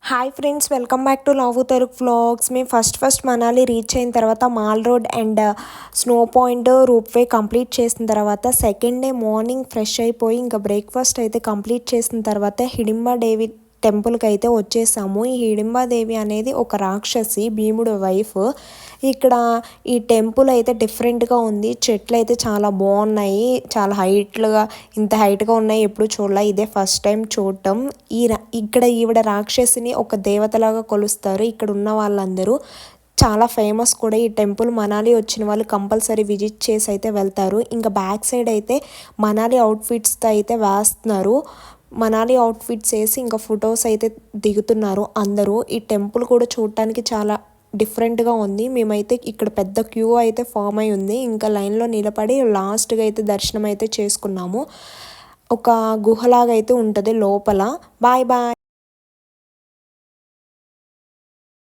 Hi friends, welcome back to love Taruk vlogs. మేము first Manali reach అయిన తర్వాత Mall Road and snow point ropeway complete చేసిన తర్వాత second day morning fresh అయిపోయి ఇంకా బ్రేక్ఫాస్ట్ అయితే కంప్లీట్ చేసిన తర్వాత హిడింబా దేవి టెంపుల్కి అయితే వచ్చేసాము. ఈ హిడింబాదేవి అనేది ఒక రాక్షసి, భీముడు వైఫ్. ఇక్కడ ఈ టెంపుల్ అయితే డిఫరెంట్గా ఉంది. చెట్లు అయితే చాలా బాగున్నాయి, చాలా హైట్లుగా, ఇంత హైట్గా ఉన్నాయి ఎప్పుడు చూడలే, ఇదే ఫస్ట్ టైం చూడటం. ఇక్కడ ఈవిడ రాక్షసిని ఒక దేవతలాగా కొలుస్తారు ఇక్కడ ఉన్న వాళ్ళందరూ. చాలా ఫేమస్ కూడా ఈ టెంపుల్. మనాలి వచ్చిన వాళ్ళు కంపల్సరీ విజిట్ చేసి అయితే వెళ్తారు. ఇంకా బ్యాక్ సైడ్ అయితే మనాలి అవుట్ఫిట్స్తో అయితే వేస్తున్నారు. మనాలి అవుట్ఫిట్స్ వేసి ఇంకా ఫొటోస్ అయితే దిగుతున్నారు అందరూ. ఈ టెంపుల్ కూడా చూడటానికి చాలా డిఫరెంట్గా ఉంది. మేమైతే ఇక్కడ పెద్ద క్యూ అయితే ఫామ్ అయి ఉంది. ఇంకా లైన్లో నిలబడి లాస్ట్గా అయితే దర్శనం అయితే చేసుకున్నాము. ఒక గుహలాగా అయితే ఉంటుంది లోపల. Bye bye.